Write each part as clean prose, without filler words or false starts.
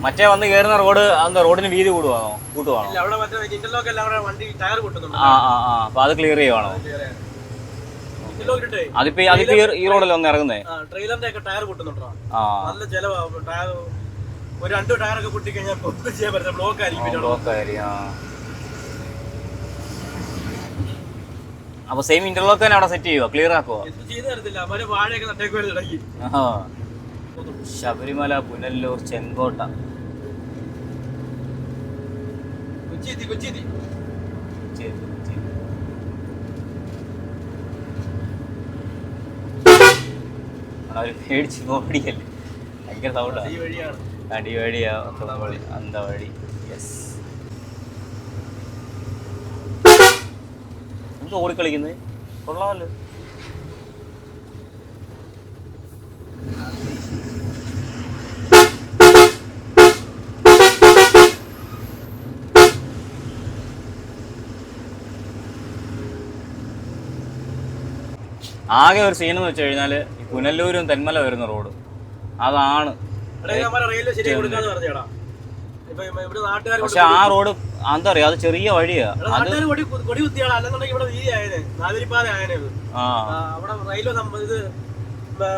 മറ്റേ വന്ന് കയറുന്ന റോഡ് എന്താ റോഡിന് വീതി കൂട്ടുവാണോ? അപ്പൊ അത് ക്ലിയർ ചെയ്യുവാണോ? അതിപ്പോ ഈ റോഡല്ലേ ഒന്ന് ഇറങ്ങുന്നേ? ട്രെയിലറിന്റെ ഒക്കെ ടയർ പൊട്ടുന്നുണ്ടോ? നല്ല ചെലവാ. ടയർ ഒരു 2 ടയറൊക്കെ പൊട്ടി കഴിഞ്ഞാൽ ഒന്നും ചെയ്യാൻ പറ്റില്ല, ബ്ലോക്ക് ആയിരിക്കും. അപ്പൊ സെയിം ഇന്റർലോക്ക് തന്നെ അവിടെ സെറ്റ് ചെയ്യുവോ? ക്ലിയർ ആക്കുവോ? ചെയ്ത് തരത്തില്ല, വാഴയൊക്കെ നട്ടേക്കുവാൻ തുടങ്ങി. ശബരിമല, പുനല്ലൂർ, ചെങ്കോട്ട, കൊച്ചി പേടിച്ച് ഓടിക്കല്ലേ, ഭയങ്കര സൗണ്ടാ. അടിവഴിയാ അന്ത വഴി. യെസ്, എന്ത് ഓടിക്കളിക്കുന്നത്? കൊള്ളാമല്ലോ. ആകെ ഒരു സീനെന്ന് വെച്ച് കഴിഞ്ഞാൽ ഈ പുനല്ലൂരും തെന്മല വരുന്ന റോഡ് അതാണ്. പക്ഷെ ആ റോഡ് എന്താ പറയാ, അത് ചെറിയ വഴിയാ.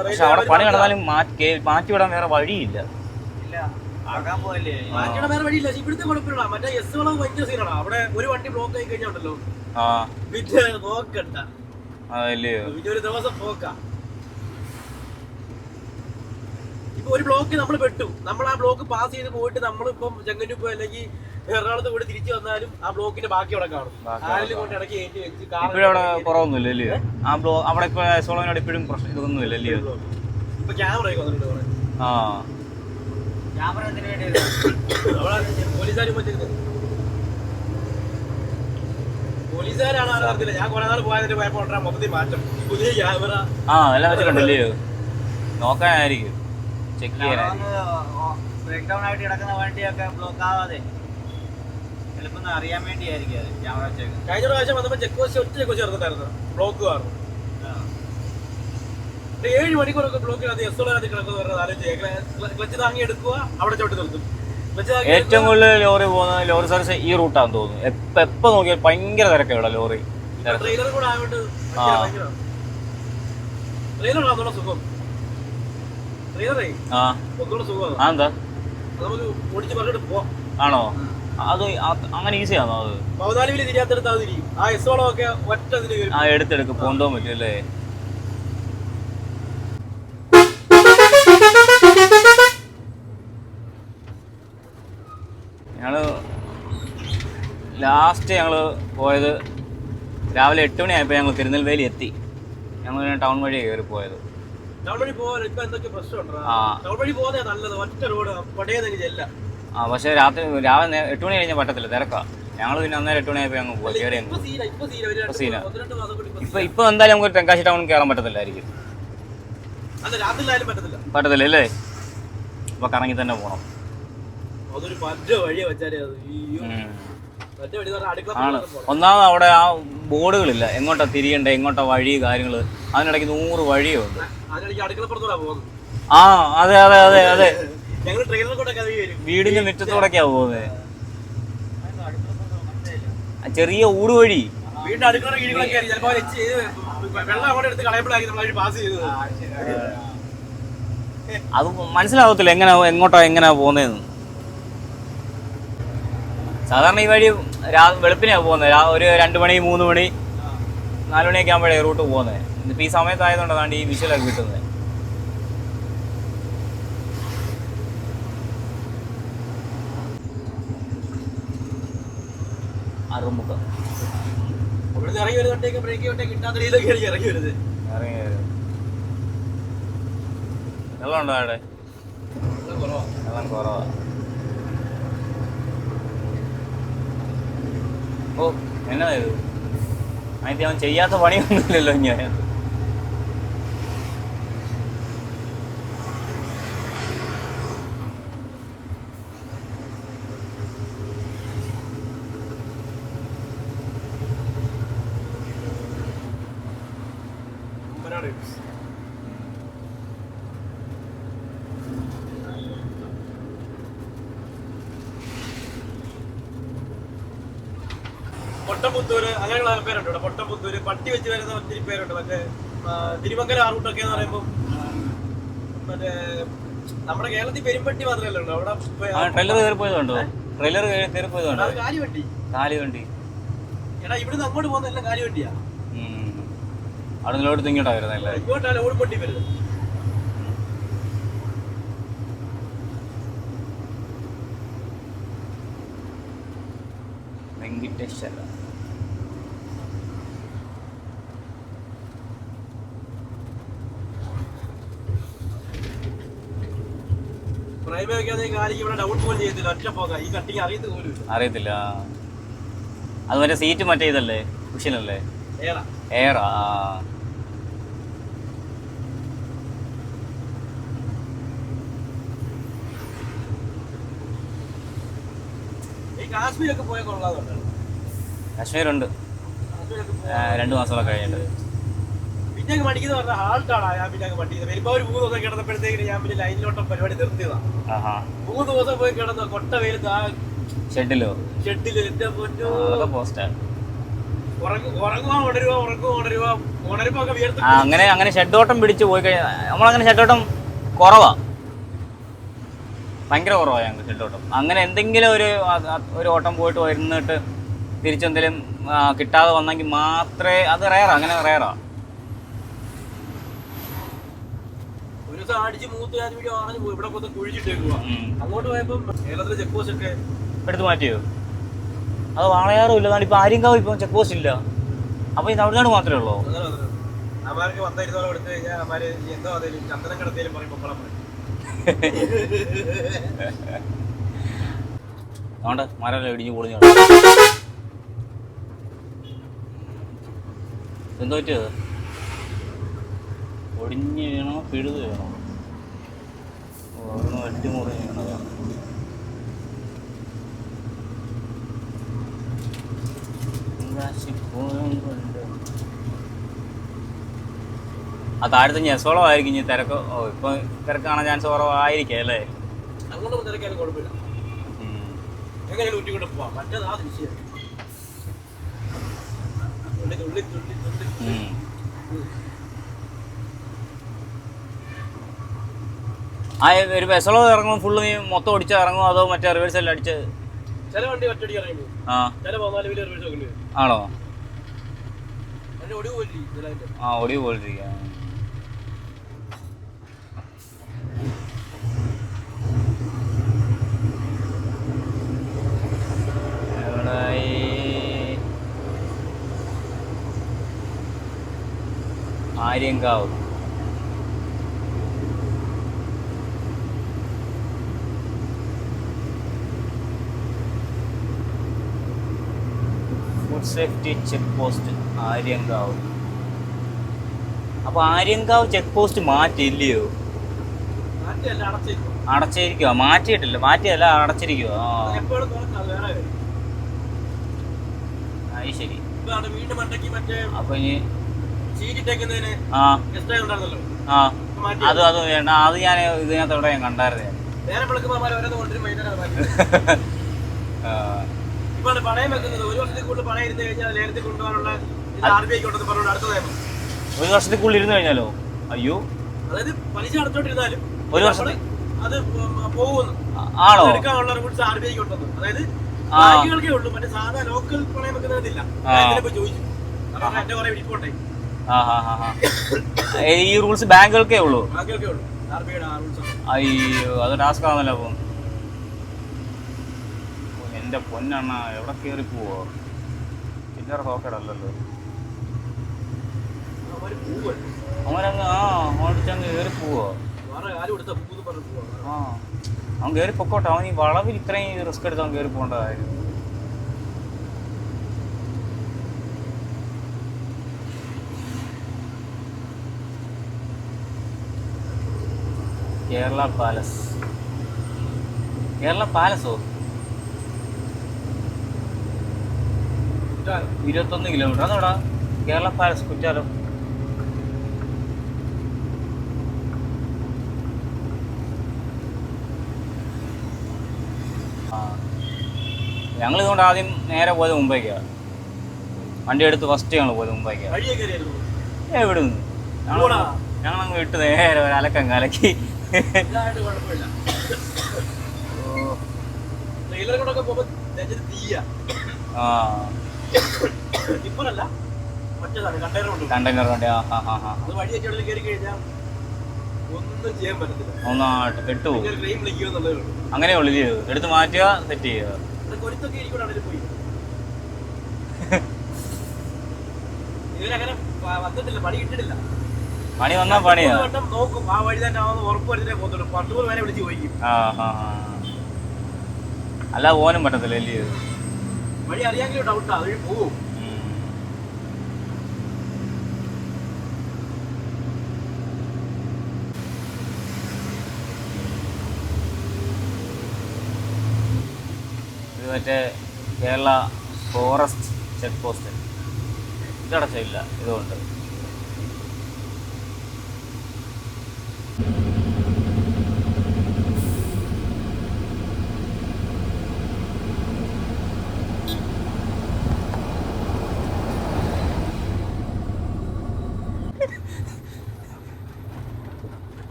പക്ഷെ അവിടെ പണി നടന്നാലും മാറ്റിവിടാൻ വേറെ വഴിയില്ല. ഇവിടുത്തെ കുഴപ്പമില്ല. മറ്റേ എസ് വളവ് ഭയങ്കര സീനാണ്. അവിടെ ഒരു വണ്ടി ബ്ലോക്ക് ആയി കഴിഞ്ഞുണ്ടല്ലോ, നോക്കണ്ട, ഒരു ദിവസം പോക്കാ. ഇപ്പൊ ഒരു ബ്ലോക്ക് നമ്മൾ പെട്ടു, നമ്മൾ ആ ബ്ലോക്ക് പാസ് ചെയ്ത് പോയിട്ട് നമ്മളിപ്പം ചെങ്ങന്നൂർ അല്ലെങ്കിൽ എറണാകുളത്ത് കൂടെ തിരിച്ചു വന്നാലും ആ ബ്ലോക്കിന്റെ ബാക്കി അവിടെ കാണും. ആരെങ്കിലും കൊണ്ട് ഇടയ്ക്ക് കയറ്റി വെച്ച് അവിടെ കുറവൊന്നുമില്ലല്ലേ? ആ ബ്ലോക്ക് അവിടെ സോളോനോട് ഇപ്പോഴും പ്രശ്നം ഇതൊന്നുമില്ലല്ലേ? ഇപ്പൊ ക്യാമറ ഒക്കെ വന്നിട്ടുണ്ട് അവിടെ. ക്യാമറ എന്തിനു വേണ്ടി പോലീസുകാരും പോലീസുകാരാണ് അറിയത്തില്ല. ഞാൻ കുറെ നാൾ പോയതിന്റെ പോയപ്പോ മൊത്തത്തിൽ മാറ്റം, പുതിയ ക്യാമറ എല്ലാം വെച്ചിട്ടുണ്ടല്ലേ? നോക്കാനായിരിക്കും, ചെക്ക് ചെയ്യാനായിരിക്കും. ബ്രേക്ക് ഡൗൺ ആയിട്ട് കിടക്കുന്ന വണ്ടിയൊക്കെ ബ്ലോക്ക് ആവാതെ ചിലപ്പോ അറിയാൻ വേണ്ടിയായിരിക്കും അത് ക്യാമറ വെച്ചേക്ക്. കഴിഞ്ഞ പ്രാവശ്യം വന്നപ്പോ ചെക്ക് പോസ്റ്റ് ഒറ്റ ചെക്ക് പോസ്റ്റ് ചേർന്നിട്ടായിരുന്നു, ബ്ലോക്ക് കാരണം 7 മണിക്കൂറൊക്കെ ബ്ലോക്കിനകത്ത് എസ് ഓളതിനകത്ത് കിടക്കുന്ന പറഞ്ഞത്. ക്ലച്ച് താങ്ങി എടുക്കുക, അവിടെ ചോട്ട് നിർത്തും. ഏറ്റവും കൂടുതൽ ലോറി പോകുന്ന ലോറി സർവീസ് ഈ റൂട്ടാന്ന് തോന്നുന്നു. എപ്പോ നോക്കിയാൽ ഭയങ്കര തിരക്കാണ് ഇവിടെ ലോറി. ട്രെയിലർ കൂടെ ആയതുകൊണ്ട് ട്രെയിലറാണോ സുഖം? ട്രെയിലറേ ഒന്നുകൂടെ സുഖമാണ്. എന്താ നമുക്ക് ഓടിച്ച് പറഞ്ഞിട്ട് പോവാം. ആണോ? അത് അങ്ങനെ ഈസി ആണോ? അത് 14 തിരിയാത്തെടുത്ത് അത് തിരിയും. ആ എസോളം ഒക്കെ ഒറ്റ എടുത്തെടുക്കും, പോകാൻ പറ്റും അല്ലേ? ഞങ്ങൾ പോയത് രാവിലെ 8 മണിയായപ്പോൾ ഞങ്ങൾ തിരുനെൽവേലി എത്തി. ഞങ്ങൾ ടൗൺ വഴി കയറി പോയത്. പക്ഷെ രാത്രി രാവിലെ 8 മണി കഴിഞ്ഞാൽ പറ്റത്തില്ല, തിരക്കാ. ഞങ്ങൾ പിന്നെ അന്നേരം 8 മണിയായപ്പോൾ ഞങ്ങൾ പോയി കയറി. ഇപ്പൊ എന്തായാലും നമുക്ക് തെങ്കാശി ടൗണിൽ കയറാൻ പറ്റത്തില്ലായിരിക്കും. പറ്റത്തില്ല അല്ലേ? അപ്പൊ കറങ്ങി തന്നെ പോണം. ആണ്. ഒന്നാമത് അവിടെ ആ ബോർഡുകളില്ല, എങ്ങോട്ടാ തിരിയണ്ടേ, എങ്ങോട്ടാ വഴി, കാര്യങ്ങള്. അതിനിടയ്ക്ക് 100 വഴിയുണ്ട്. അതെ അതെ അതെ അതെ, വീടിന്റെ മുറ്റത്തോടൊക്കെയാ പോകുന്നത്. ചെറിയ ഊട് വഴി. അത് മനസ്സിലാവത്തില്ല എങ്ങോട്ടാ പോകുന്നതെന്ന്. സാധാരണ ഈ വഴി വെളുപ്പിനെയാണ് പോകുന്നത്. ഒരു 2 മണി 3 മണി 4 മണിയൊക്കെ ആകുമ്പോഴേ റൂട്ട് പോകുന്നത്. ഇന്നിപ്പോൾ ഈ സമയത്തായതുകൊണ്ടാണ് ഈ വിഷ്വലൊക്കെ കിട്ടുന്നത്. അറുമുഖം വെള്ളമുണ്ടോ അവിടെ? വെള്ളം കുറവാ. ഓ, എന്നാ ഇത്? അതിന് അവൻ ചെയ്യാത്ത പണിയൊന്നുമില്ലല്ലോ ഞാൻ. ടൈപ്സ്. പൊട്ടംപുത്തൂര് അങ്ങനെയുള്ള പേരുണ്ട് ഇവിടെ. പൊട്ടംപുത്തൂര് പട്ടി വെച്ച് വരുന്ന ഒത്തിരി പേരുണ്ട്. മറ്റേ തിരുമംഗല ആ റൂട്ടൊക്കെ എന്ന് പറയുമ്പോൾ മറ്റേ നമ്മുടെ കേരളത്തിൽ പെരുമ്പട്ടി മാത്രമല്ല ഉണ്ടോ അവിടെ. ട്രെയിലർ കയറി പോയതുണ്ടോ? ട്രെയിലർ കയറി പോയതുണ്ടോ? കാലിവണ്ടി. കാലിവണ്ടി എടാ ഇവിടുന്ന് അങ്ങോട്ട് പോകുന്ന എല്ലാം കാലിവണ്ടിയാ. അവിടെ നിന്നോട് ഇങ്ങോട്ടാ വരുന്നല്ലേ? ഇങ്ങോട്ടാണ് ഓട് പൊട്ടി വരുന്നത്. വെങ്കിട്ടേശ്വര പ്രൈമേ വെക്കാതെ കാലിക്ക് ഇവിടെ ഡൗൺ പോലും ചെയ്യത്തില്ല. ഒറ്റ പോകാം. ഈ കട്ടിങ് അറിയത്തില്ല. അത് മറ്റേ സീറ്റ് മറ്റേ ഇതല്ലേ, കുഷ്യനല്ലേ? എയറാ. കാശ്മീരൊക്കെ പോയാൽ കൊള്ളാതുണ്ട്. കാശ്മീരുണ്ട് 2 മാസമൊക്കെ കഴിഞ്ഞിട്ട്. പിന്നെ മടിക്കുന്ന പറഞ്ഞ ഹാൾട്ടാണ്. ഞാൻ പിന്നെ മടിക്കുന്നത് വരുമ്പോ ഒരു 3 ദിവസം കിടന്നപ്പോഴത്തേക്ക് ഞാൻ പിന്നെ ലൈനിലോട്ടം പരിപാടി നിർത്തിയതാണ്. 3 ദിവസം പോയി കിടന്ന കൊട്ട വെയിലത്ത് ആ ഷെഡില് എന്റെ പൊന്നോ ഉണരുമ്പോ വിയർത്ത്. അങ്ങനെ ഷെഡോട്ടം പിടിച്ച് പോയി കഴിഞ്ഞാൽ നമ്മളങ്ങനെ ഷെഡോട്ടം കുറവാ, ഭയങ്കര കുറവാണ് ഞങ്ങൾക്ക് ഷെഡോട്ടം. അങ്ങനെ എന്തെങ്കിലും ഒരു ഓട്ടം പോയിട്ട് വരുന്നിട്ട് തിരിച്ചെന്തെങ്കിലും കിട്ടാതെ വന്നെങ്കിൽ മാത്രമേ അത് റയറാ. അങ്ങനെ റയറാ. ഒരു ദിവസം അടിച്ച് മൂത്ത് ഞാൻ വീഡിയോ ആണെന്ന് പോയി ഇവിടെ കൊന്ന് കുഴിച്ചിട്ടേക്കുക. അങ്ങോട്ട് പോയപ്പോ കേരളത്തിലെ ചെക്ക് പോസ്റ്റ് ഒക്കെ എടുത്ത് മാറ്റിയോ? അത് വാളയാറും ഇല്ല. ഇപ്പൊ ആര്യങ്കാവ് ഇപ്പൊ ചെക്ക് പോസ്റ്റ് ഇല്ല. അപ്പൊ ഈ തമിഴ്നാട് മാത്രമേ ഉള്ളൂ. അമാർക്ക് 10-20 കൊടുത്തു കഴിഞ്ഞാൽ അമാര് എന്തോ അതേലും ചന്ദനം കിടത്തേലും പറയും പൊക്കളം പറയും. അതുകൊണ്ട് മരം ഇടിഞ്ഞ് പൊളിഞ്ഞു. എന്തോ പറ്റിയത്? ഒടിഞ്ഞ് വീണോ പിഴുത് വീണോ? വെട്ടിമുറി വീണത്. ആ താഴത്ത് ഞെസോളമായിരിക്കും ഇനി തിരക്ക്. ഇപ്പൊ തിരക്ക് കാണാൻ ചാൻസ് കുറവായിരിക്കും അല്ലേ? അങ്ങോട്ടൊന്നും തിരക്കാനും കുഴപ്പമില്ല. എങ്ങനെയാണ് ഊറ്റിക്കൊണ്ട് പോവാം. മറ്റേത് ആ വിഷയം ഒരു ബസ്സോളോ ഇറങ്ങും ഫുള്ള് നീ മൊത്തം ഓടിച്ചാൽ ഇറങ്ങും, അതോ മറ്റേ റിവേഴ്സ് എല്ലാം അടിച്ച്? ചില വണ്ടി ഒറ്റടി ഇറങ്ങി. ചില 14 വീലർ റിവേഴ്സ് വെക്കേണ്ടി വരും. ആണോ? ഒടിവ് പോലിരിക്കും. ഒടിവ് പോലിരിക്കുക. Aryankavu. Food safety check post Aryankavu. അപ്പൊ ആര്യങ്കാവ് ചെക്ക് പോസ്റ്റ് മാറ്റില്ലയോ? അടച്ചിരിക്കുവോ? മാറ്റിയിട്ടില്ല. മാറ്റിയല്ല, അടച്ചിരിക്കുവോ? അത് ശരി. അപ്പൊ ഇനി അത് വേണ്ട. അത് ഞാൻ ഇതിനകത്ത് എവിടെ ഞാൻ കണ്ടായിരുന്നു. ഒരു വർഷത്തിക്കുള്ളിൽ ഇരുന്ന് കഴിഞ്ഞാലോ? അയ്യോ, അതായത് പലിശ അടച്ചോണ്ടിരുന്നാലും ഒരു വർഷത്തിൽ അത് പോകുന്നു. ആണോ? എടുക്കാനുള്ള റൂൾസ് RBI കൊണ്ടുവന്നു. അതായത് ബാങ്കുകൾക്കേ ഉള്ളൂ, മറ്റേ സാധാ ലോക്കൽ പണയം വെക്കുന്നതില്ല. ചോദിച്ചു എന്റെ കുറെ വിളിപ്പോട്ടെ. ഈ റൂൾസ് ബാങ്കുകൾക്കേ ഉള്ളൂ. ബാങ്കുകൾക്കേ ഉള്ളൂ. RBIയുടെ ആ റൂൾസ്. അയ്യോ, അത് ടാസ്ക് ആണല്ലോ. അപ്പം എന്റെ പൊന്നെണ്ണ എവിടെ കയറി പോവോ? ചില്ലറ സോക്കേടല്ലല്ലോ അവനങ്ങ്. ഓടിച്ചങ്ങ് കയറി പോവോ? അവൻ കയറി പൊക്കോട്ടെ. അവൻ ഈ വളവിൽ ഇത്രയും റിസ്ക് എടുത്ത് അവൻ കയറി പോകേണ്ടതായിരുന്നു. കേരള പാലസ്. കേരള പാലസോ? 21 കിലോമീറ്റർ. അതോടാ കേരള പാലസ്? കുറ്റാലം. ആ ഞങ്ങൾ ഇതുകൊണ്ട് ആദ്യം നേരെ പോയത് മുംബൈക്കാണ്. വണ്ടി എടുത്ത് ഫസ്റ്റ് ഞങ്ങൾ പോയത് മുംബൈക്കാണ്. വഴിയൊക്കെ അറിയായിരുന്നു. എവിടെ നിന്ന് ഞങ്ങളങ്ങ് വിട്ട് നേരെ ഒരു അലക്കം കലക്കി. ഇതായിട്ട് കുഴപ്പമില്ല. ട്രെയിലർ കൂടെ പോകുമ്പോ തീയ ആ ടിപ്പറല്ല മറ്റേതാണ് കണ്ടെയ്നർ കൊണ്ട്. കണ്ടെയ്നർ വണ്ടി. അത് വഴി തെറ്റി കയറി കഴിഞ്ഞാൽ ഒന്നും ചെയ്യാൻ പറ്റത്തില്ല. ഒന്നായിട്ട് കെട്ടുപോകും. ട്രെയിൻ വിളിക്കുമെന്നുള്ളതേ ഉള്ളൂ. അങ്ങനെ ഉള്ളു ചെയ്തു. എടുത്ത് മാറ്റുക, സെറ്റ് ചെയ്യുക. കൊരുത്തൊക്കെ ഇരിക്കൂടെ പോയി. ഇവരങ്ങനെ വന്നിട്ടില്ല, പണി കിട്ടിയിട്ടില്ല. പണി വന്നാ പണിയാ. നോക്കും ആ വഴി തന്നെ ആവുന്ന ഉറപ്പ് വരുന്നേ പോകത്തുള്ളൂ. 10 വരെ വിളിച്ച് പോയിക്കും. അല്ല പോകാനും പറ്റത്തില്ല അല്ലേ? വഴി അറിയാമെങ്കിലും ഡൗട്ടാ, അത് പോവും. ഇത് മറ്റേ കേരള ഫോറസ്റ്റ് ചെക്ക് പോസ്റ്റ് ഇതടച്ചില്ല. ഇതുകൊണ്ട്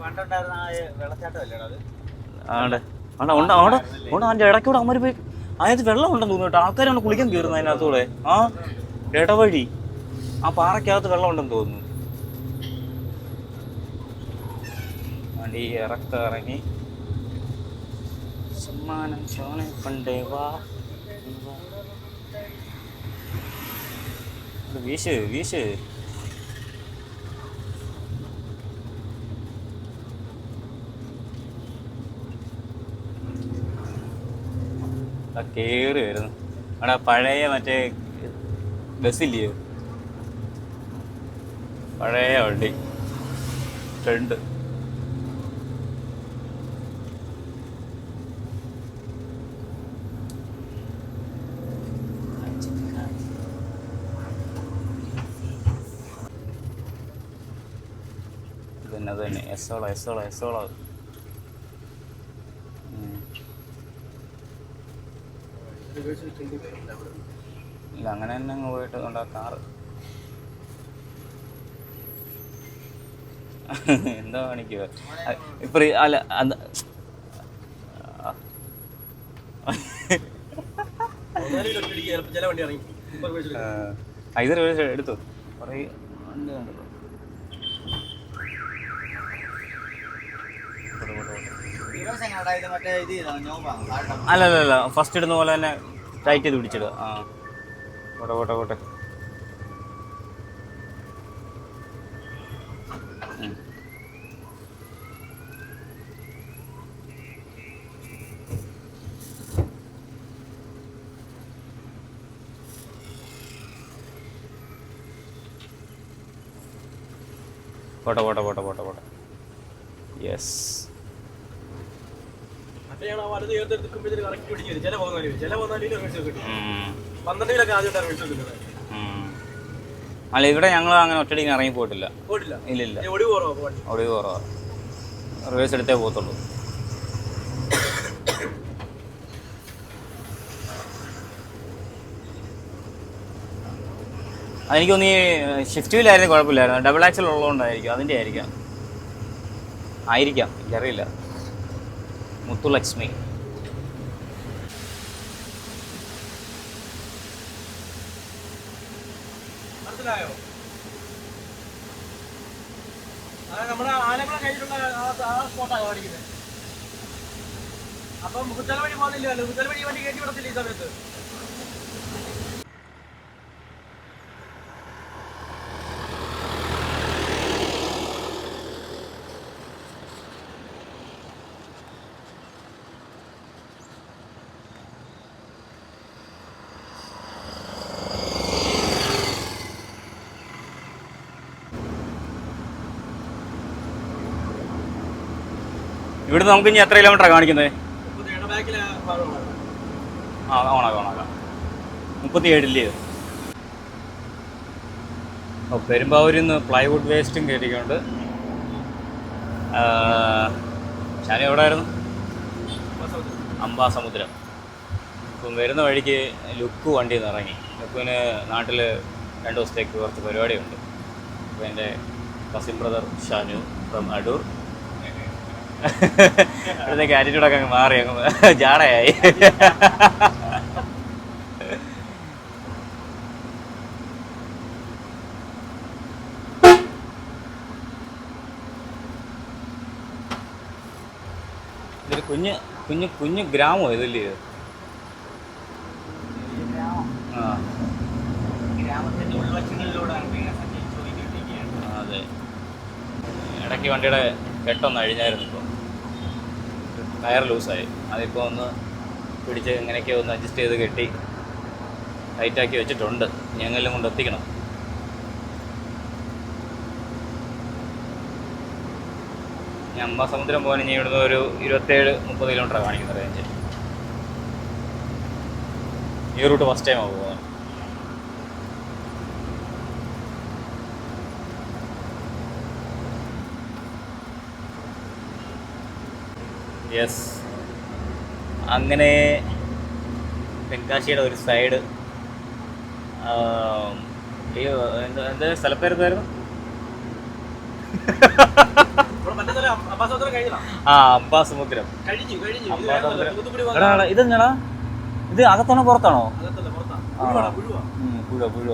പണ്ടുണ്ടായിരുന്ന ആ വെള്ളച്ചാട്ടം അല്ലേടാ അത്? അവിടെ അതിൻ്റെ ഇടയ്ക്കൂടെ അമ്മ പോയി അതിനകത്ത് വെള്ളം ഉണ്ടെന്ന് തോന്നുന്നു കേട്ടോ. ആൾക്കാരാണ് കുളിക്കാൻ കയറുന്നത് അതിനകത്തൂടെ. ആ ഇടവഴി ആ പാറയ്ക്കകത്ത് വെള്ളം ഉണ്ടെന്ന് തോന്നുന്നു. വണ്ടി ഇറങ്ങി സമ്മാനം സോനെ പണ്ടേ വാ വീശ് വീശ്. കേറി വരുന്നു അവിടെ പഴയ മറ്റേ ബസ്സില്ലയോ, പഴയ വണ്ടി ഫ്രണ്ട്. അത് തന്നെ എസോള. ഇല്ല അങ്ങനെ തന്നെ അങ്ങ് പോയിട്ട് കൊണ്ടാ കാറ്. എന്താ കാണിക്കുക ഇപ്പൊ അല്ല ഇത് എടുത്തു കുറേ വണ്ടി കണ്ടല്ലോ. അല്ലല്ല ഫസ്റ്റ് ഇടുന്ന പോലെ തന്നെ ടൈറ്റ് ചെയ്ത് പിടിച്ചിടുക. ആ പോട്ടെ. പോട്ടെ. യെസ്. അല്ല ഇവിടെ ഞങ്ങൾ അങ്ങനെ ഒറ്റടിക്ക് ഇറങ്ങി പോയിട്ടില്ല. ഇല്ലില്ല, ഒടിവ് കുറവാണ്. റിവേഴ്സ് എടുത്തേ പോകത്തുള്ളൂ. അതെനിക്കൊന്ന് ഈ ഷിഫ്റ്റ് വീലായിരുന്നു കുഴപ്പമില്ലായിരുന്നു. ഡബിൾ ആക്സൽ ഉള്ളതുകൊണ്ടായിരിക്കും, അതിൻ്റെ ആയിരിക്കാം എനിക്കറിയില്ല. മുത്തുലക്ഷ്മി മനസ്സിലായോ? നമ്മുടെ ആലപ്പുഴ കഴിഞ്ഞിട്ടുള്ള ആ സ്പോട്ടാണ് കാണിക്കുന്നത്. അപ്പം മുത്തല വഴി പോകുന്നില്ലല്ലോ. മുത്തല വഴി വണ്ടി കയറ്റി വിടത്തില്ല ഈ സമയത്ത്. ഇവിടെ നമുക്ക് ഇനി എത്ര കിലോമീറ്ററാണ് കാണിക്കുന്നത്? ഓണാക്കാം 37. പെരുമ്പാവൂരിൽ നിന്ന് പ്ലൈവുഡ് വേസ്റ്റും കയറ്റിക്കൊണ്ട് ഞാൻ എവിടെ ആയിരുന്നു? അംബാസമുദ്രം. അപ്പം വരുന്ന വഴിക്ക് ലുക്ക് വണ്ടിയിൽ നിന്ന് ഇറങ്ങി. ലുക്കുവിന് നാട്ടിൽ 2 ദിവസത്തേക്ക് കുറച്ച് പരിപാടിയുണ്ട്. അപ്പോൾ എൻ്റെ cousin brother Shanu from Adoor ഇവിടത്തേക്ക് ആറ്റിറ്റ്യൂഡൊക്കെ അങ്ങ് മാറി, അങ്ങ് ജാടയായി. ഇതൊരു കുഞ്ഞ് കുഞ്ഞ് കുഞ്ഞ് ഗ്രാമോ ഇതല്ലേ? ആ ഗ്രാമത്തിന്റെ ഉൾവശങ്ങളിലൂടെയാണ് സഞ്ചരിച്ചുകൊണ്ടിരിക്കുകയാണ്. അതെ, ഇടയ്ക്ക് വണ്ടിയുടെ കെട്ടൊന്ന് അഴിഞ്ഞായിരുന്നു. ഇപ്പോൾ ടയർ ലൂസായി. അതിപ്പോൾ ഒന്ന് പിടിച്ച് ഇങ്ങനെയൊക്കെ ഒന്ന് അഡ്ജസ്റ്റ് ചെയ്ത് കെട്ടി ടൈറ്റാക്കി വെച്ചിട്ടുണ്ട്. ഞങ്ങളെല്ലാം കൊണ്ട് എത്തിക്കണം. ഞാൻ അമ്പാസമുദ്രം പോകാൻ ഇനി ഇവിടുന്ന് ഒരു 27-30 കിലോമീറ്ററാണ് കാണിക്കുന്ന റേഞ്ച്. ഈ റൂട്ട് ഫസ്റ്റ് ടൈമാണ് പോകാൻ. യെസ്, അങ്ങനെ തെങ്കാശിയുടെ ഒരു സൈഡ്. എന്താ സ്ഥലപ്പേരുന്നായിരുന്നു? ആ, അമ്പാസമുദ്രം. എടാ ഇതെന്നാടാ? ഇത് അകത്താണോ പുറത്താണോ? പുഴ.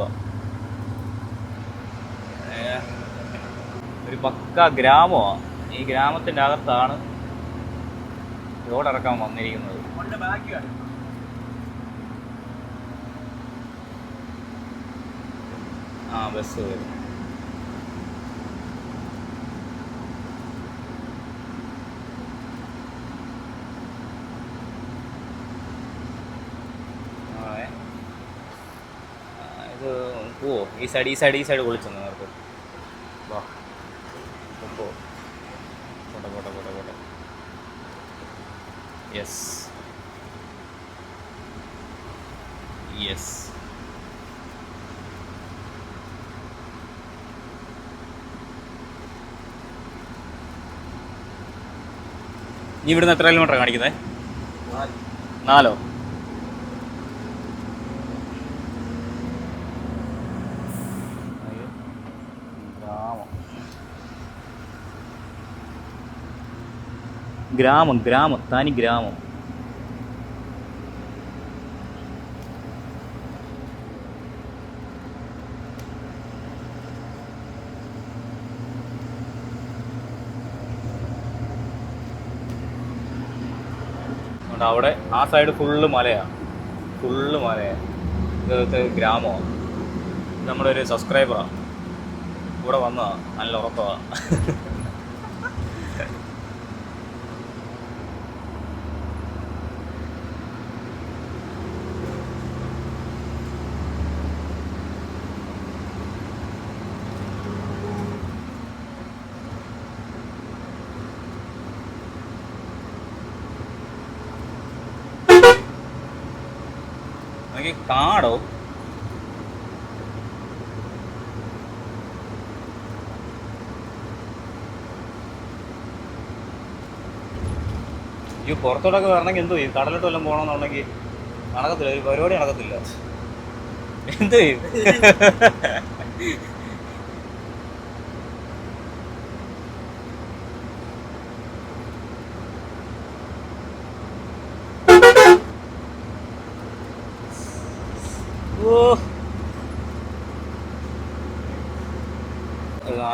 ഒരു പക്ക ഗ്രാമമാണ്. ഈ ഗ്രാമത്തിൻ്റെ അകത്താണ് റോഡിറക്കാൻ വന്നിരിക്കുന്നത്. ആ, ബസ് വരും. ഇത് പോവോ? ഈ സൈഡ് വിളിച്ചു നേരത്തെ. വാ, പോട്ടെ. യെസ്. നീ ഇവിടുന്ന് എത്ര കിലോമീറ്ററാണ് കാണിക്കുന്നത്? 4. ഗ്രാമം തനി ഗ്രാമം. അവിടെ ആ സൈഡ് ഫുള്ള് മലയാണ്. ഇതൊക്കെ ഗ്രാമമാണ്. നമ്മുടെ ഒരു സബ്സ്ക്രൈബറാണ്, കൂടെ വന്നതാണ്. നല്ല ഉറക്കമാണ്. കാടോ ഈ പുറത്തോട്ടൊക്കെ വരണമെങ്കിൽ എന്തോ ചെയ്യും? കടലിട്ട് വല്ലതും പോകണമെന്നുണ്ടെങ്കിൽ നടക്കത്തില്ല, ഒരു പരിപാടി നടക്കത്തില്ല. എന്ത് ചെയ്യും?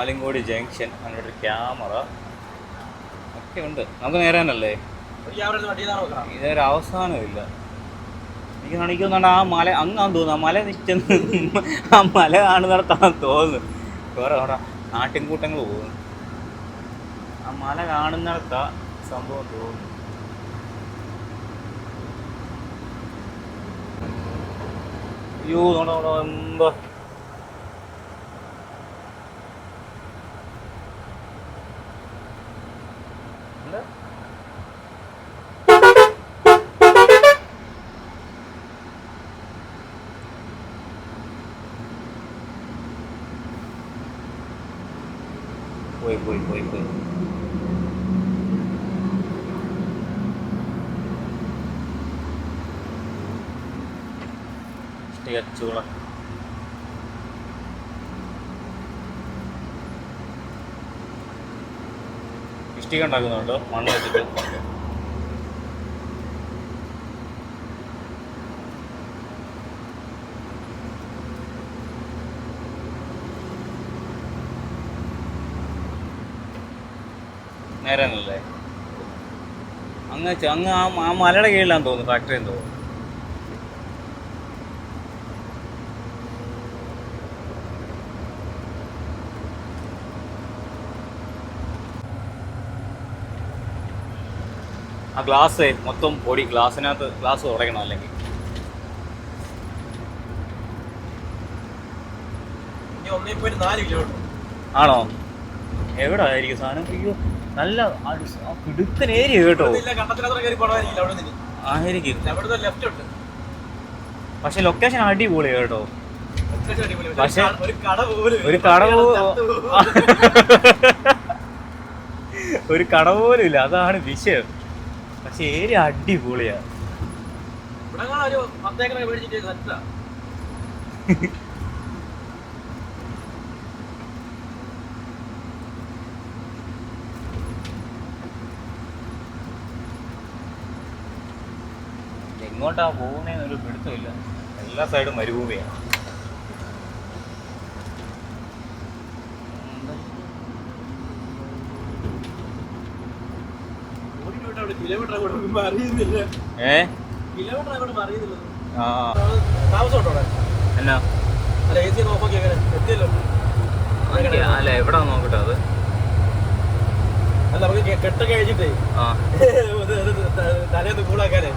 ആലങ്കോട് ജംഗ്ഷൻ, അതിനൊരു ക്യാമറ ഒക്കെ ഉണ്ട്. നമുക്ക് നേരാനല്ലേ? ഇതൊരു അവസാനമില്ല. എനിക്ക് കാണിക്കുന്നുണ്ട് ആ മല അങ്ങാന്ന് തോന്നുന്നു. ആ മല നിൽക്കുന്ന ആ മല കാണുന്നിടത്താണെന്ന് തോന്നുന്നു. വേറെ അവിടെ ആട്ടിൻകൂട്ടങ്ങൾ പോകുന്നു. ആ മല കാണുന്നിടത്താ സംഭവം തോന്നുന്നു. അയ്യോ, നോടാ എന്തോ പോയി. ഇഷ്ടിക ചൂള. ഇഷ്ടിക ഉണ്ടാക്കുന്നുണ്ടോ മണ്ണ് വെച്ചിട്ട്? നേരല്ലേ? അങ്ങ് ആ മലയുടെ കീഴിലാന്ന് തോന്നുന്നു ഫാക്ടറി എന്ന് തോന്നുന്നു. ആ ഗ്ലാസ് മൊത്തം പൊടി, ഗ്ലാസ്സിനകത്ത് ഗ്ലാസ് ഉടയ്ക്കണം അല്ലെങ്കിൽ. ഇനി 1.4 കിലോമീറ്റർ ആണോ? എവിടെ ആയിരിക്കും സാധനം? അയ്യോ നല്ല പിടുക്കൻ ഏരിയ കേട്ടോ. ആയിരിക്കും. പക്ഷെ ലൊക്കേഷൻ അടിപൊളി കേട്ടോ. പക്ഷെ ഒരു കട പോലും ഇല്ല, അതാണ് വിഷയം. പക്ഷെ ഏരിയ അടിപൊളിയാ. എങ്ങോട്ടാ പോകുന്നതെന്നൊരു പിടുത്തമില്ല. എല്ലാ സൈഡും മരുഭൂമിയാണ്. എന്നാ അല്ല എവിടെ നോക്കട്ടെ അത്. കെട്ടൊക്കെ കഴിച്ചിട്ടേ തലേന്ന് കൂടാക്കാനേ.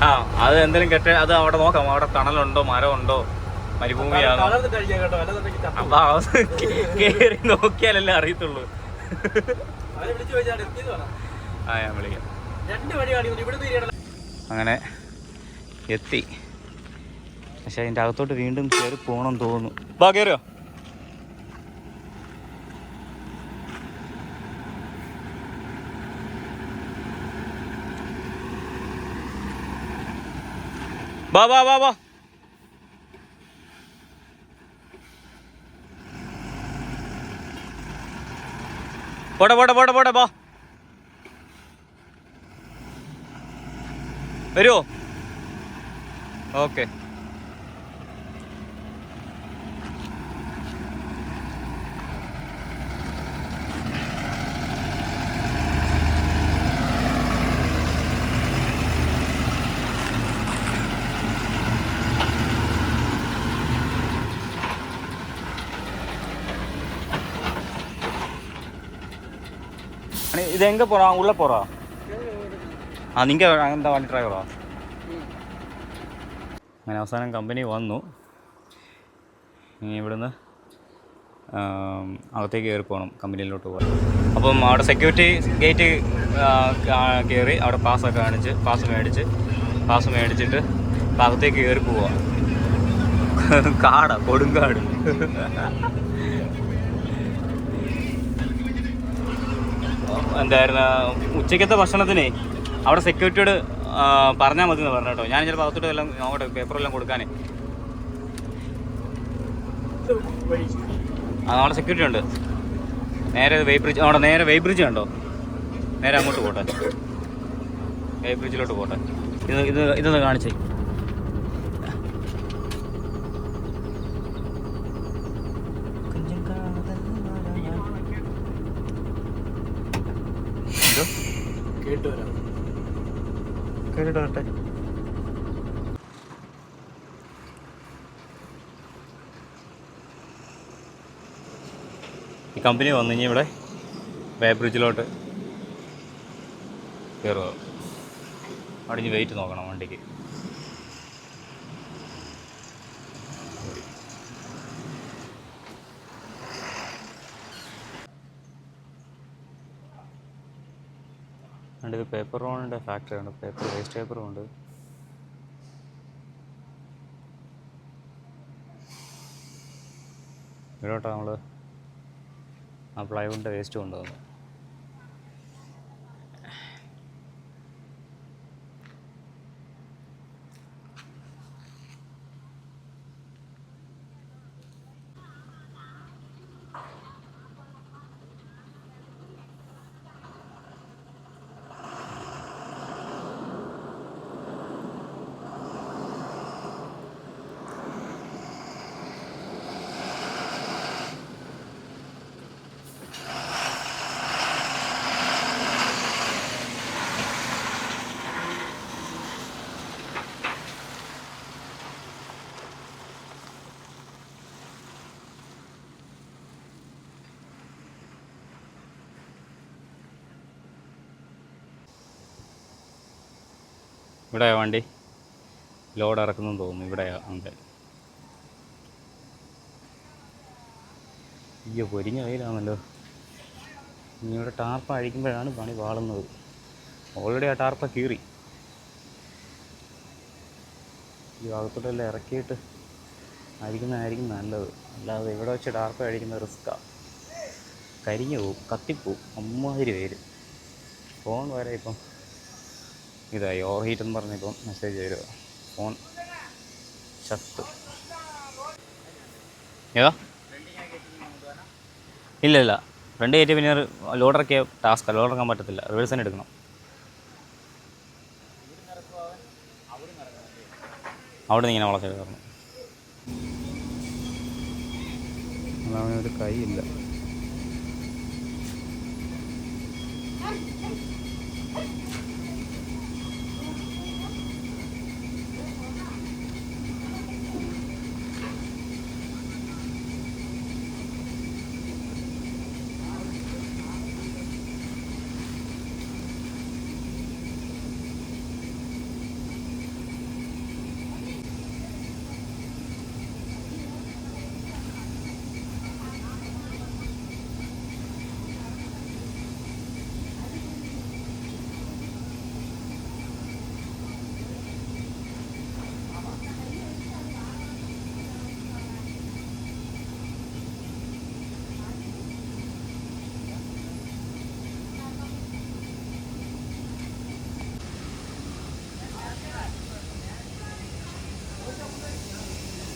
ആ അത് എന്തെങ്കിലും അത് അവിടെ നോക്കാം. അവിടെ തണലുണ്ടോ, മരമുണ്ടോ, മരുഭൂമിയാണോ? അപ്പൊ കേറി നോക്കിയാലല്ലേ അറിയത്തുള്ളൂ. ആ ഞാൻ വിളിക്കാം. അങ്ങനെ എത്തി. പക്ഷെ അതിൻ്റെ അകത്തോട്ട് വീണ്ടും കയറി പോകണം തോന്നുന്നു. ബാ കയറിയോ? ബാ ബാ ബാ ബാ. പോട്ടെ പോട്ടെ പോട്ടെ പോട്ടെ ബാ. വരുമോ? ഓക്കെ. இது எங்கே போகிறோம்? உள்ளே போகிறோம். நீங்கள் എന്താ വണ്ടി ഡ്രൈവറോ? അങ്ങനെ അവസാനം കമ്പനി വന്നു. ഇനി ഇവിടുന്ന് അകത്തേക്ക് കയറി പോകണം, കമ്പനിയിലോട്ട് പോകാൻ. അപ്പം അവിടെ സെക്യൂരിറ്റി ഗേറ്റ് കയറി അവിടെ പാസ്സൊക്കെ കാണിച്ച് പാസ് മേടിച്ചിട്ട് അകത്തേക്ക് കയറി പോവുക. കാടാ, കൊടുങ്കാട്. എന്തായിരുന്നു ഉച്ചയ്ക്കത്തെ ഭക്ഷണത്തിന് അവിടെ സെക്യൂരിറ്റിയോട് പറഞ്ഞാൽ മതി എന്ന് പറഞ്ഞു കേട്ടോ. ഞാൻ ചിലപ്പോൾ അകത്തോട്ട് എല്ലാം നോക്കട്ടെ, പേപ്പറെല്ലാം കൊടുക്കാനേ. അവിടെ സെക്യൂരിറ്റി ഉണ്ട്. നേരെ അവിടെ നേരെ വെയ്ബ്രിഡ്ജ് കണ്ടോ? നേരെ അങ്ങോട്ട് പോട്ടെ, വെയ്ബ്രിഡ്ജിലോട്ട് പോട്ടെ. ഇതൊന്ന് കാണിച്ചേ. കേട്ടിട്ട് വരട്ടെ. ഈ കമ്പനി വന്നു കഴിഞ്ഞാൽ ഇവിടെ വെയ്ബ്രിഡ്ജിലോട്ട് കയറുക. അവിടെ ഇനി വെയിറ്റ് നോക്കണം വണ്ടിക്ക്. ഇത് പേപ്പർ റോണിൻ്റെ ഫാക്ടറിയാണ്. വേസ്റ്റ് പേപ്പറും ഉണ്ട്. ഇവിടോട്ടാ നമ്മൾ ആ പ്ലൈവുഡിൻ്റെ വേസ്റ്റ് കൊണ്ടുവന്നു. ഇവിടെ വണ്ടി ലോഡ് ഇറക്കുന്നു തോന്നുന്നു. ഇവിടെ ഉണ്ട്. അയ്യോ പൊരിഞ്ഞ വെയിലാണല്ലോ. ഇനി ഇവിടെ ടാർപ്പ അഴിക്കുമ്പോഴാണ് പണി പാളുന്നത്. ഓൾറെഡി ആ ടാർപ്പ കീറി. ഈ ഭാഗത്തോട്ടെല്ലാം ഇറക്കിയിട്ട് അഴിക്കുന്നതായിരിക്കും നല്ലത്. അല്ലാതെ ഇവിടെ വെച്ച് ടാർപ്പ അഴിക്കുന്ന റിസ്ക്കാണ്. കരിഞ്ഞു പോവും, കത്തിപ്പോവും. അമ്മാതിരി വെയിൽ. ഫോൺ വരെ ഇപ്പം ഇതായി ഓവർ ഹീറ്റ് എന്ന് പറഞ്ഞിപ്പം മെസ്സേജ് തരുക. ഫോൺ ചത്ത്. ഏതാ? ഇല്ല ഫ്രണ്ട് കയറ്റി പിന്നെ ലോഡറൊക്കെ ടാസ്ക്കാണ്. ലോഡറക്കാൻ പറ്റത്തില്ല. റിവേഴ്സ് തന്നെ എടുക്കണം. അവിടെ നിന്ന് ഇങ്ങനെ വളർത്തി കയറണം. അതവനൊരു കൈയില്ല.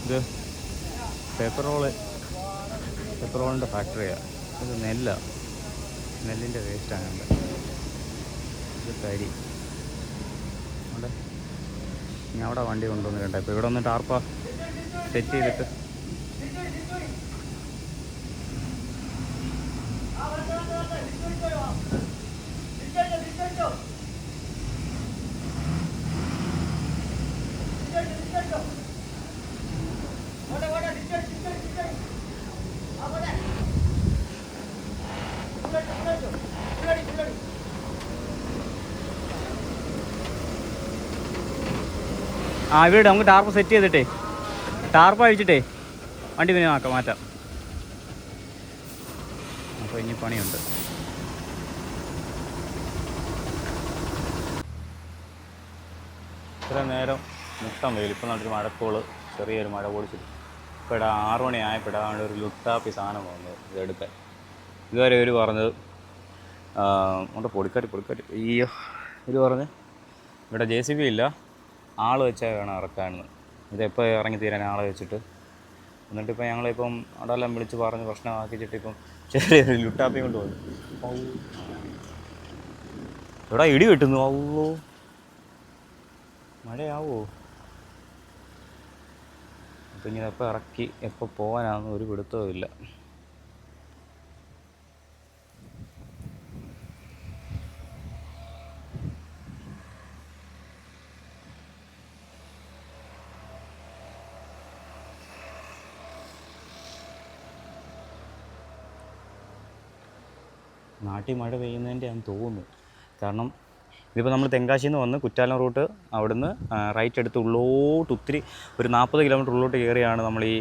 ഇത് പേപ്പർ റോളിൻ്റെ ഫാക്ടറിയാണ്. ഇത് നെല്ലിൻ്റെ വേസ്റ്റാണ്. ഇത് കരി അവിടെ. ഞാൻ അവിടെ വണ്ടി കൊണ്ടുവന്ന് കേട്ടോ. ഇപ്പോൾ ഇവിടെ ഒന്ന് ടാർപ്പ സെറ്റ് ചെയ്തിട്ട് ഇവിടെ നമുക്ക് ടാർപ്പ് സെറ്റ് ചെയ്തിട്ടേ ടാർപ്പ് അഴിച്ചിട്ടേ വണ്ടി പിന്നെ മാറ്റാം. അപ്പോൾ ഇനി പണിയുണ്ട്. ഇത്ര നേരം മുട്ടം വെയിൽ. ഇപ്പം നല്ലൊരു മഴക്കോള്, ചെറിയൊരു മഴ പൊടിച്ചിട്ട് ഇപ്പോൾ ഇവിടെ 6 മണി ആയപ്പോൾ ഇവിടെ ഒരു ലുട്ടാപ്പി സാധനം വന്നത് ഇതെടുക്കാൻ. ഇതുവരെ ഇവർ പറഞ്ഞത് ഉണ്ട് പൊടിക്കാറ്റ് അയ്യോ. ഇവർ പറഞ്ഞ് ഇവിടെ JCB ഇല്ല, ആൾ വെച്ചാൽ വേണം ഇറക്കാനെന്ന്. ഇതെപ്പോൾ ഇറങ്ങി തീരാൻ ആളെ വെച്ചിട്ട്. എന്നിട്ടിപ്പോൾ ഞങ്ങളിപ്പം അവിടെല്ലാം വിളിച്ച് പറഞ്ഞ് പ്രശ്നമാക്കിച്ചിട്ട് ഇപ്പം ചെറിയൊരു ലുട്ടാപ്പി കൊണ്ട് പോകുന്നു. ഇവിടെ ഇടി വെട്ടുന്നു. ആവോ മഴയാവോ? അപ്പം ഇങ്ങനെ എപ്പോൾ ഇറക്കി എപ്പോൾ പോകാനാണെന്ന് ഒരു പിടുത്തവും ഇല്ല. നാട്ടിൽ മഴ പെയ്യുന്നതിൻ്റെ ആണെന്ന് തോന്നുന്നു. കാരണം ഇതിപ്പോൾ നമ്മൾ തെങ്കാശിയിൽ നിന്ന് വന്ന് കുറ്റാലം റൂട്ട് അവിടുന്ന് റൈറ്റ് എടുത്ത് ഉള്ളോട്ട് ഒത്തിരി ഒരു 40 കിലോമീറ്റർ ഉള്ളോട്ട് കയറിയാണ് നമ്മൾ ഈ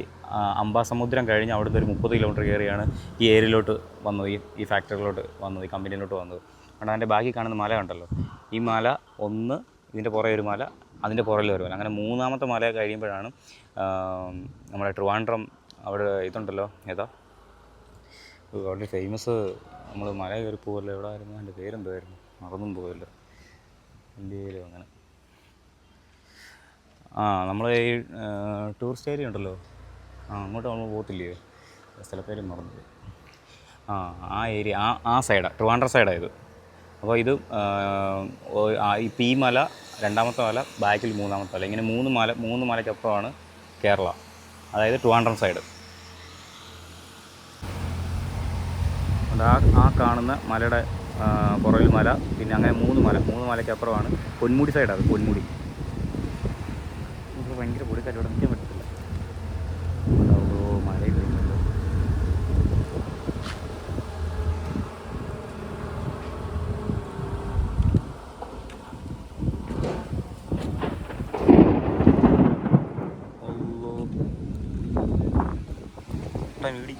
അംബാസമുദ്രം കഴിഞ്ഞ് അവിടുന്ന് ഒരു 30 കിലോമീറ്റർ കയറിയാണ് ഈ ഏരിയയിലോട്ട് വന്നത്, ഈ ഫാക്ടറിയിലോട്ട് വന്നത്, ഈ കമ്പനിയിലോട്ട് വന്നത്. അതുകൊണ്ട് അതിൻ്റെ ബാക്കി കാണുന്ന മല ഉണ്ടല്ലോ, ഈ മല ഒന്ന്, ഇതിൻ്റെ പുറകെ ഒരു മല, അതിൻ്റെ പുറകിൽ ഒരു മല, അങ്ങനെ 3ാമത്തെ മല കഴിയുമ്പോഴാണ് നമ്മുടെ ട്രിവാൻഡ്രം അവിടെ ഇതുണ്ടല്ലോ, ഏതാ വളരെ ഫേമസ്, നമ്മൾ മല കയറി പോകുമല്ലോ, എവിടെ ആയിരുന്നു അതിൻ്റെ പേരെന്തുമായിരുന്നു, മറന്നും പോകുമല്ലോ, ഇന്ത്യയിലും അങ്ങനെ. നമ്മൾ ഈ ടൂറിസ്റ്റ് ഏരിയ ഉണ്ടല്ലോ, അങ്ങോട്ട് നമ്മൾ പോകത്തില്ലയോ, സ്ഥലപ്പേര് മറന്നു. ആ ഏരിയ, ആ സൈഡാണ്, ട്രിവാൻഡ്രം സൈഡാണ് ഇത്. അപ്പോൾ ഇത് ഇപ്പം ഈ മല 2ാമത്തെ മല, ബാക്കിൽ 3ാമത്തെ മല, ഇങ്ങനെ 3 മലയ്ക്കപ്പുറമാണ് കേരള, അതായത് ട്രിവാൻഡ്രം സൈഡ്. ആ കാണുന്ന മലയുടെ പുറകിൽ മല, പിന്നെ അങ്ങനെ 3 മലയ്ക്കപ്പുറമാണ് പൊന്മുടി സൈഡാണ്, പൊന്മുടി. നമുക്ക് ഭയങ്കര പൊടിക്കാറ്റ്, ഇവിടെ നിൽക്കാൻ പറ്റത്തില്ല. മഴ പെയ്യുന്നുണ്ട്. വീടി